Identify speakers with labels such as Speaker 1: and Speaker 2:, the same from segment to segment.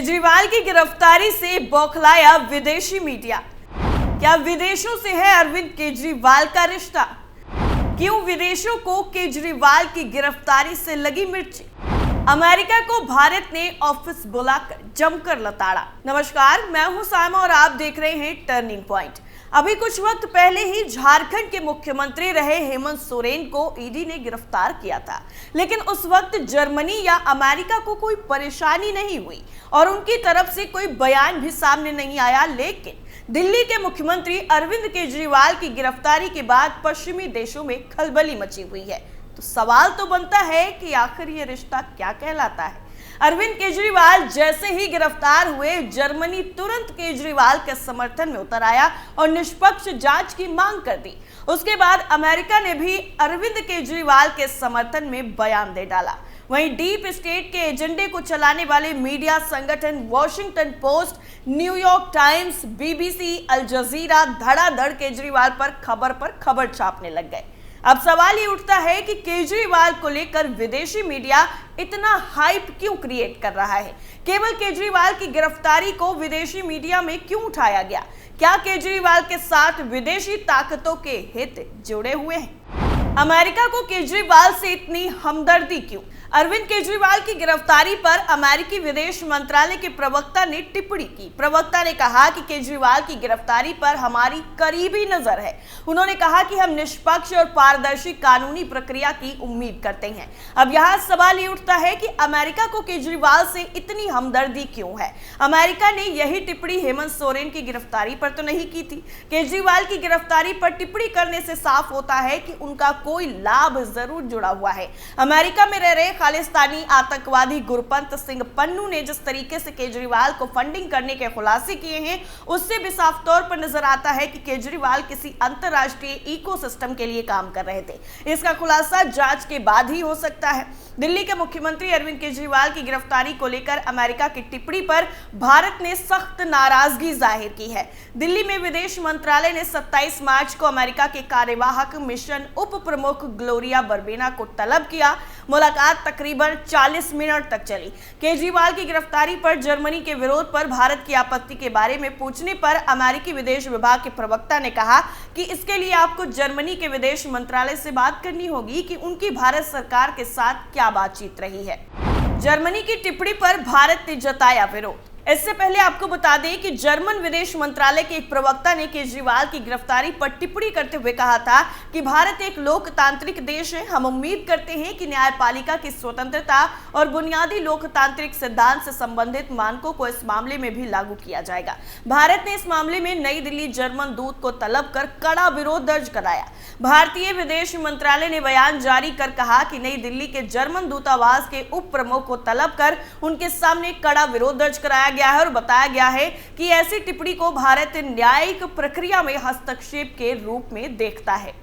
Speaker 1: केजरीवाल की गिरफ्तारी से बौखलाया विदेशी मीडिया। क्या विदेशों से है अरविंद केजरीवाल का रिश्ता? क्यों विदेशों को केजरीवाल की गिरफ्तारी से लगी मिर्ची? अमेरिका को भारत ने ऑफिस बुलाकर जमकर लताड़ा। नमस्कार, मैं हूं सायमा और आप देख रहे हैं टर्निंग पॉइंट। अभी कुछ वक्त पहले ही झारखंड के मुख्यमंत्री रहे हेमंत सोरेन को ईडी ने गिरफ्तार किया था, लेकिन उस वक्त जर्मनी या अमेरिका को कोई परेशानी नहीं हुई और उनकी तरफ से कोई बयान भी सामने नहीं आया। लेकिन दिल्ली के मुख्यमंत्री अरविंद केजरीवाल की गिरफ्तारी के बाद पश्चिमी देशों में खलबली मची हुई है। तो सवाल तो बनता है कि आखिर ये रिश्ता क्या कहलाता है। अरविंद केजरीवाल जैसे ही गिरफ्तार हुए, जर्मनी तुरंत केजरीवाल के समर्थन में उतर आया और निष्पक्ष जांच की मांग कर दी। उसके बाद अमेरिका ने भी अरविंद केजरीवाल के समर्थन में बयान दे डाला। वहीं डीप स्टेट के एजेंडे को चलाने वाले मीडिया संगठन Washington Post, New York Times, BBC, Al Jazeera धड़ाधड़ केजरीवाल पर खबर छापने लग गए। अब सवाल ये उठता है कि केजरीवाल को लेकर विदेशी मीडिया इतना हाइप क्यों क्रिएट कर रहा है? केवल केजरीवाल की गिरफ्तारी को विदेशी मीडिया में क्यों उठाया गया? क्या केजरीवाल के साथ विदेशी ताकतों के हित जुड़े हुए हैं? अमेरिका को केजरीवाल से इतनी हमदर्दी क्यों? अरविंद केजरीवाल की गिरफ्तारी पर अमेरिकी विदेश मंत्रालय के प्रवक्ता ने टिप्पणी की। प्रवक्ता ने कहा कि केजरीवाल की गिरफ्तारी पर हमारी करीबी नजर है। उन्होंने कहा कि हम निष्पक्ष और पारदर्शी कानूनी प्रक्रिया की उम्मीद करते हैं। अब यहाँ सवाल ये उठता है कि अमेरिका को केजरीवाल से इतनी हमदर्दी क्यों है? अमेरिका ने यही टिप्पणी हेमंत सोरेन की गिरफ्तारी पर तो नहीं की थी। केजरीवाल की गिरफ्तारी पर टिप्पणी करने से साफ होता है कि उनका कोई लाभ जरूर जुड़ा हुआ है। अमेरिका में रह रहे खालिस्तानी आतंकवादी गुरपंत सिंह पन्नू ने जिस तरीके से केजरीवाल को फंडिंग करने के खुलासे किए हैं, उससे भी साफ तौर पर नजर आता है कि केजरीवाल किसी अंतरराष्ट्रीय इकोसिस्टम के लिए काम कर रहे थे। इसका खुलासा जांच के बाद ही हो सकता है। दिल्ली के मुख्यमंत्री अरविंद केजरीवाल की गिरफ्तारी को लेकर अमेरिका की टिप्पणी पर भारत ने सख्त नाराजगी जाहिर की है। दिल्ली में विदेश मंत्रालय ने 27 मार्च को अमेरिका के कार्यवाहक मिशन उप प्रमुख ग्लोरिया बर्बेना को तलब किया। मुलाकात तकरीबन 40 मिनट तक चली। केजरीवाल की गिरफ्तारी पर जर्मनी के विरोध पर भारत की आपत्ति के बारे में पूछने पर अमेरिकी विदेश विभाग के प्रवक्ता ने कहा कि इसके लिए आपको जर्मनी के विदेश मंत्रालय से बात करनी होगी कि उनकी भारत सरकार के साथ क्या बातचीत रही है। जर्मनी की टिप्पणी पर भारत ने जताया विरोध। इससे पहले आपको बता दें कि जर्मन विदेश मंत्रालय के एक प्रवक्ता ने केजरीवाल की गिरफ्तारी पर टिप्पणी करते हुए कहा था कि भारत एक लोकतांत्रिक देश है। हम उम्मीद करते हैं कि न्यायपालिका की स्वतंत्रता और बुनियादी लोकतांत्रिक सिद्धांत से संबंधित मानकों को इस मामले में भी लागू किया जाएगा। भारत ने इस मामले में नई दिल्ली जर्मन दूत को तलब कर कड़ा विरोध दर्ज कराया। भारतीय विदेश मंत्रालय ने बयान जारी कर कहा कि नई दिल्ली के जर्मन दूतावास के उप प्रमुख को तलब कर उनके सामने कड़ा विरोध दर्ज कराया गया है और बताया गया है कि ऐसी टिप्पणी को भारत न्यायिक प्रक्रिया में हस्तक्षेप के रूप में देखता है।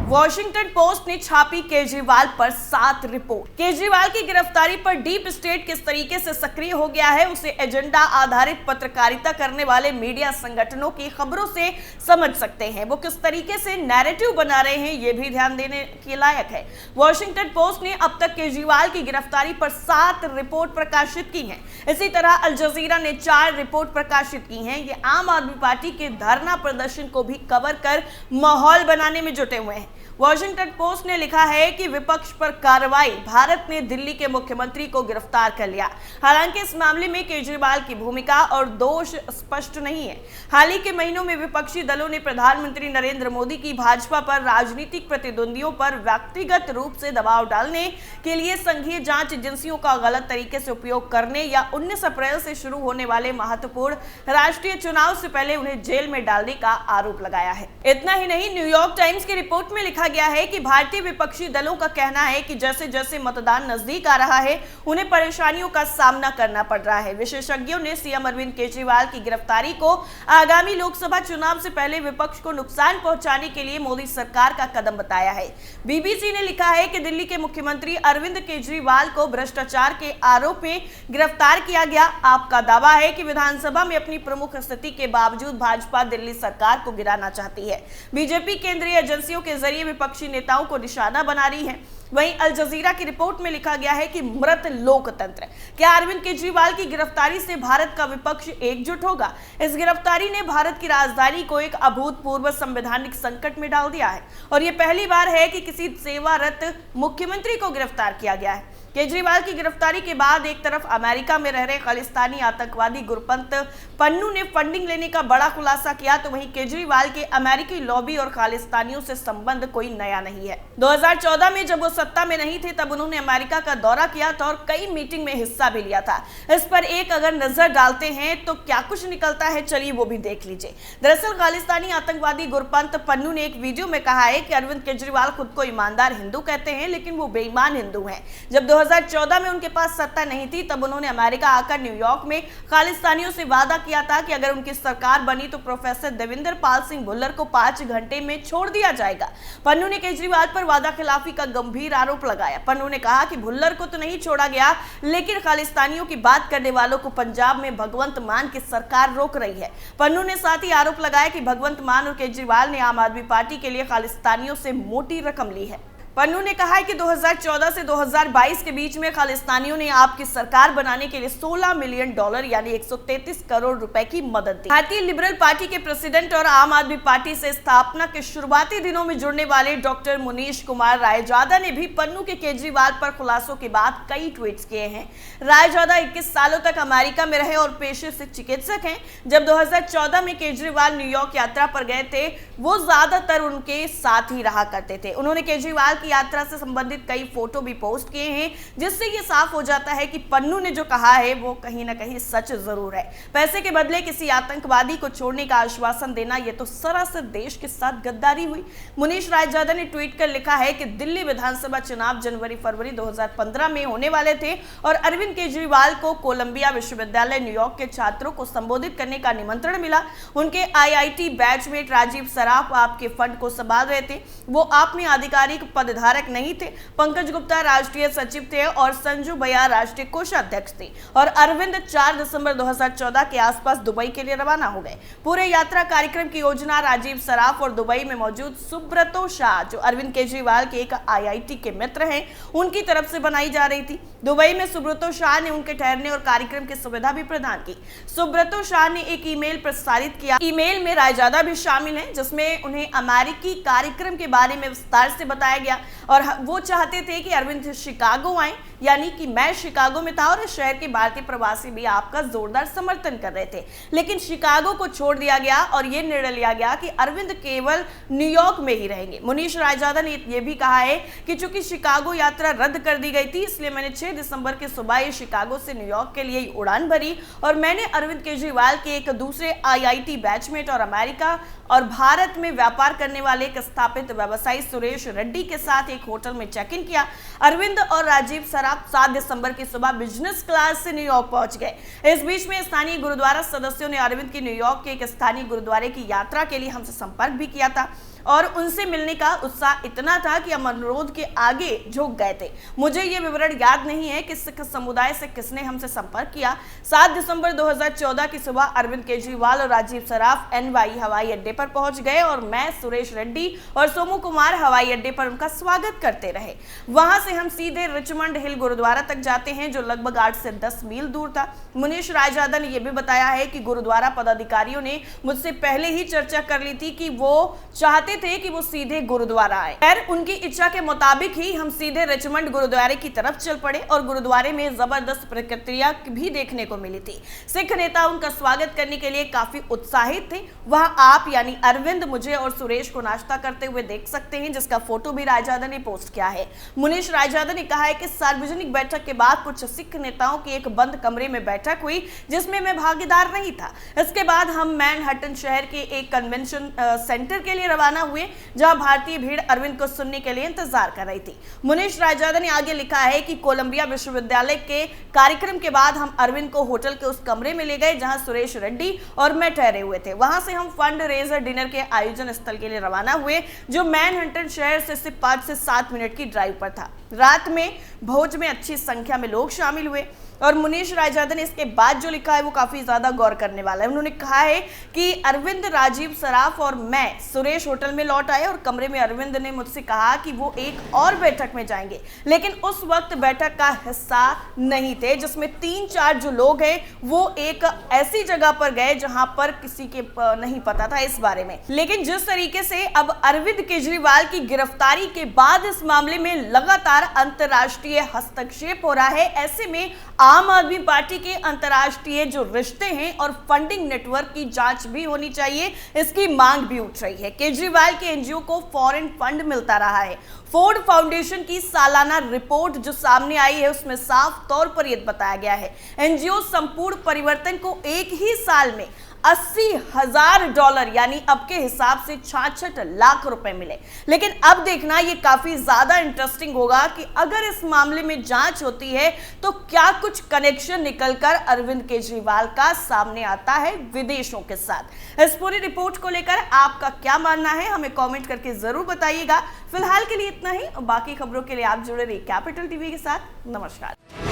Speaker 1: वॉशिंगटन पोस्ट ने छापी केजरीवाल पर 7 रिपोर्ट। केजरीवाल की गिरफ्तारी पर डीप स्टेट किस तरीके से सक्रिय हो गया है, उसे एजेंडा आधारित पत्रकारिता करने वाले मीडिया संगठनों की खबरों से समझ सकते हैं। वो किस तरीके से नैरेटिव बना रहे हैं, ये भी ध्यान देने के लायक है। वॉशिंगटन पोस्ट ने अब तक केजरीवाल की गिरफ्तारी पर 7 रिपोर्ट प्रकाशित की हैं। इसी तरह अल जजीरा ने 4 रिपोर्ट प्रकाशित की हैं। ये आम आदमी पार्टी के धरना प्रदर्शन को भी कवर कर माहौल बनाने में जुटे हुए हैं। वॉशिंगटन पोस्ट ने लिखा है कि विपक्ष पर कार्रवाई, भारत ने दिल्ली के मुख्यमंत्री को गिरफ्तार कर लिया। हालांकि इस मामले में केजरीवाल की भूमिका और दोष स्पष्ट नहीं है। हाल ही के महीनों में विपक्षी दलों ने प्रधानमंत्री नरेंद्र मोदी की भाजपा पर राजनीतिक प्रतिद्वंदियों पर व्यक्तिगत रूप से दबाव डालने के लिए संघीय जांच एजेंसियों का गलत तरीके से उपयोग करने या 19 अप्रैल से शुरू होने वाले महत्वपूर्ण राष्ट्रीय चुनाव से पहले उन्हें जेल में डालने का आरोप लगाया है। इतना ही नहीं, न्यूयॉर्क टाइम्स की रिपोर्ट में लिखा गया है कि भारतीय विपक्षी दलों का कहना है कि जैसे जैसे मतदान नजदीक आ रहा है, उन्हें परेशानियों का सामना करना पड़ रहा है। विशेषज्ञों ने सीएम अरविंद केजरीवाल की गिरफ्तारी को आगामी लोकसभा चुनाव से पहले विपक्ष को नुकसान पहुंचाने के लिए मोदी सरकार का कदम बताया है। बीबीसी ने लिखा है कि दिल्ली के मुख्यमंत्री अरविंद केजरीवाल को भ्रष्टाचार के आरोप में गिरफ्तार किया गया। आपका दावा है कि विधानसभा में अपनी प्रमुख स्थिति के बावजूद भाजपा दिल्ली सरकार को गिराना चाहती है। बीजेपी केंद्रीय एजेंसियों के जरिए विपक्षी नेताओं को निशाना बना रही है। वहीं अल जजीरा की रिपोर्ट में लिखा गया है कि मृत लोकतंत्र, क्या अरविंद केजरीवाल की गिरफ्तारी से भारत का विपक्ष एकजुट होगा? इस गिरफ्तारी ने भारत की राजधानी को एक अभूतपूर्व संवैधानिक संकट में डाल दिया है और यह पहली बार है कि किसी सेवारत मुख्यमंत्री को गिरफ्तार किया गया है। केजरीवाल की गिरफ्तारी के बाद एक तरफ अमेरिका में रह रहे खालिस्तानी आतंकवादी गुरपंत पन्नू ने फंडिंग लेने का बड़ा खुलासा किया, तो वहीं केजरीवाल के अमेरिकी लॉबी और खालिस्तानियों से संबंध कोई नया नहीं है। 2014 में जब वो सत्ता में नहीं थे तब उन्होंने अमेरिका का दौरा किया था और कई मीटिंग में हिस्सा भी लिया था। इस पर एक अगर नजर डालते हैं तो क्या कुछ निकलता है, चलिए वो भी देख लीजिए। दरअसल खालिस्तानी आतंकवादी गुरपंत पन्नू ने एक वीडियो में कहा है कि अरविंद केजरीवाल खुद को ईमानदार हिंदू कहते हैं, लेकिन वो बेईमान हिंदू हैं। जब 2014 में उनके पास सत्ता नहीं थी तब उन्होंने अमेरिका आकर न्यूयॉर्क में खालिस्तानियों से वादा किया था कि अगर उनकी सरकार बनी तो प्रोफेसर देवेंद्र पाल सिंह भुल्लर को 5 घंटे में छोड़ दिया जाएगा। पन्नू ने केजरीवाल पर वादा खिलाफी का गंभीर आरोप लगाया। पन्नू ने कहा कि भुल्लर को तो नहीं छोड़ा गया, लेकिन खालिस्तानियों की बात करने वालों को पंजाब में भगवंत मान की सरकार रोक रही है। पन्नू ने साथ ही आरोप लगाया कि भगवंत मान और केजरीवाल ने आम आदमी पार्टी के लिए खालिस्तानियों से मोटी रकम ली है। पन्नू ने कहा है कि 2014 से 2022 के बीच में खालिस्तानियों ने आपकी सरकार बनाने के लिए $16 मिलियन यानी 133 करोड़ रुपए की मदद दी। भारतीय लिबरल पार्टी के प्रेसिडेंट और आम आदमी पार्टी से स्थापना के शुरुआती दिनों में जुड़ने वाले डॉक्टर मुनीश कुमार रायजादा ने भी पन्नू के केजरीवाल पर खुलासों के बाद कई ट्वीट्स किए हैं। रायजादा 21 सालों तक अमेरिका में रहे और पेशे से चिकित्सक हैं। जब 2014 में केजरीवाल न्यूयॉर्क यात्रा पर गए थे, वो ज्यादातर उनके साथ ही रहा करते थे। उन्होंने केजरीवाल यात्रा से संबंधित कई फोटो भी पोस्ट किए हैं, जिससे ये साफ हो जाता है कि पन्नू ने जो कहा है वो कहीं ना कहीं सच जरूर है। पैसे के बदले किसी आतंकवादी को छोड़ने का आश्वासन देना ये तो सरासर देश के साथ गद्दारी हुई। मुनीश रायजादा ने ट्वीट कर लिखा है कि दिल्ली विधानसभा चुनाव जनवरी-फरवरी 2015 में होने वाले थे और अरविंद केजरीवाल को कोलंबिया विश्वविद्यालय न्यूयॉर्क के छात्रों को संबोधित करने का निमंत्रण मिला। उनके IIT बैचमेट राजीव सराफ आपके फंड को संभाल रहे थे। वो आप में आधिकारिक पद नहीं थे। पंकज गुप्ता राष्ट्रीय सचिव थे और संजू भैया राष्ट्रीय कोषाध्यक्ष थे और अरविंद 4 दिसंबर 2014 के आसपास दुबई के लिए रवाना हो गए। पूरे यात्रा कार्यक्रम की योजना राजीव सराफ और दुबई में मौजूद सुब्रतो शाह, जो अरविंद केजरीवाल के एक IIT के मित्र हैं, उनकी तरफ से बनाई जा रही थी। दुबई में सुब्रतो शाह ने उनके ठहरने और कार्यक्रम की सुविधा भी प्रदान की। सुब्रतो शाह ने एक ईमेल प्रसारित किया। ईमेल में रायजादा भी शामिल हैं, जिसमें उन्हें अमेरिकी कार्यक्रम के बारे में विस्तार से बताया गया और वो चाहते थे कि अरविंद शिकागो आए, यानी कि मैं शिकागो में था और इस शहर के भारतीय प्रवासी भी आपका जोरदार समर्थन कर रहे थे, लेकिन शिकागो को छोड़ दिया गया और यह निर्णय लिया गया कि अरविंद केवल न्यूयॉर्क में ही रहेंगे। मुनीश रायजादा ने यह भी कहा है कि चूंकि शिकागो यात्रा रद्द कर दी गई थी, इसलिए मैंने 6 दिसंबर की सुबह शिकागो से न्यूयॉर्क के लिए उड़ान भरी और मैंने अरविंद केजरीवाल के एक दूसरे IIT बैचमेट और अमेरिका और भारत में व्यापार करने वाले एक स्थापित व्यवसायी सुरेश रेड्डी के साथ एक होटल में चेक इन किया। अरविंद और राजीव सराफ 7 दिसंबर की सुबह बिजनेस क्लास से न्यूयॉर्क पहुंच गए। इस बीच में स्थानीय गुरुद्वारा सदस्यों ने अरविंद की न्यूयॉर्क के एक स्थानीय गुरुद्वारे की यात्रा के लिए हमसे संपर्क भी किया था और उनसे मिलने का उत्साह इतना था कि हम अनुरोध के आगे झुक गए थे। मुझे ये विवरण याद नहीं है कि सिख समुदाय से किसने हमसे संपर्क किया। 7 दिसंबर 2014 की सुबह अरविंद केजरीवाल और राजीव सराफ NY हवाई अड्डे पर पहुंच गए और मैं, सुरेश रेड्डी और सोमू कुमार हवाई अड्डे पर उनका स्वागत करते रहे। वहां से हम सीधे रिचमंड हिल गुरुद्वारा तक जाते हैं, जो लगभग 8 से 10 मील दूर था। मुनीश रायजादा ने यह भी बताया है कि गुरुद्वारा पदाधिकारियों ने मुझसे पहले ही चर्चा कर ली थी कि वो चाहते थे कि वो सीधे गुरुद्वारा आए। खैर, उनकी इच्छा के मुताबिक ही हम सीधे रिचमंड गुरुद्वारे की तरफ चल पड़े और गुरुद्वारे में जबरदस्त प्रतिक्रिया भी देखने को मिली थी। सिख नेता उनका स्वागत करने के लिए काफी उत्साहित थे। वहां आप यानी अरविंद, मुझे और सुरेश को नाश्ता करते हुए देख सकते हैं, जिसका फोटो भी रायजादा ने पोस्ट किया है। मुनीश रायजादा ने कहा है कि सार्वजनिक बैठक के बाद कुछ सिख नेताओं की एक बंद कमरे में बैठक हुई, जिसमें मैं भागीदार नहीं था। इसके बाद हम मैनहट्टन शहर के एक कन्वेंशन सेंटर के लिए रवाना हुए, जहां भारतीय भीड़ अरविंद को सुनने के लिए इंतजार कर रही थी। मुनीश रायजादा ने आगे लिखा है कि कोलंबिया विश्वविद्यालय के कार्यक्रम के बाद हम अरविंद को होटल के उस कमरे में ले गए जहां सुरेश रेड्डी और मैं ठहरे हुए थे। वहां से हम फंड रेजर डिनर के आयोजन स्थल के लिए रवाना हुए, जो मैनहट्टन शहर से सिर्फ 5 से 7 मिनट की ड्राइव पर था। रात में भोज में अच्छी संख्या में लोग शामिल हुए। और मुनीश रायजादा ने इसके बाद जो लिखा है वो काफी ज्यादा गौर करने वाला है। उन्होंने कहा है कि अरविंद, राजीव सराफ और मैं सुरेश होटल में लौट आए और कमरे में अरविंद ने मुझसे कहा कि वो एक और बैठक में जाएंगे, लेकिन उस वक्त बैठक का हिस्सा नहीं थे, जिसमें 3-4 जो लोग हैं वो एक ऐसी जगह पर गए जहां पर किसी के नहीं पता था इस बारे में। लेकिन जिस तरीके से अब अरविंद केजरीवाल की गिरफ्तारी के बाद इस मामले में लगातार अंतर्राष्ट्रीय हस्तक्षेप हो रहा है, ऐसे में आम आदमी पार्टी के अंतर्राष्ट्रीय जो रिश्ते हैं और फंडिंग नेटवर्क की जांच भी होनी चाहिए, इसकी मांग भी उठ रही है। केजरीवाल के एनजीओ को फॉरेन फंड मिलता रहा है। फोर्ड फाउंडेशन की सालाना रिपोर्ट जो सामने आई है उसमें साफ तौर पर यह बताया गया है एनजीओ संपूर्ण परिवर्तन को एक ही साल में $80,000 यानी अब के हिसाब से 66 लाख रुपए मिले। लेकिन अब देखना ये काफी ज्यादा इंटरेस्टिंग होगा कि अगर इस मामले में जांच होती है तो क्या कुछ कनेक्शन निकलकर अरविंद केजरीवाल का सामने आता है विदेशों के साथ। इस पूरी रिपोर्ट को लेकर आपका क्या मानना है हमें कमेंट करके जरूर बताइएगा। फिलहाल के लिए इतना ही, बाकी खबरों के लिए आप जुड़े रहिए कैपिटल टीवी के साथ। नमस्कार।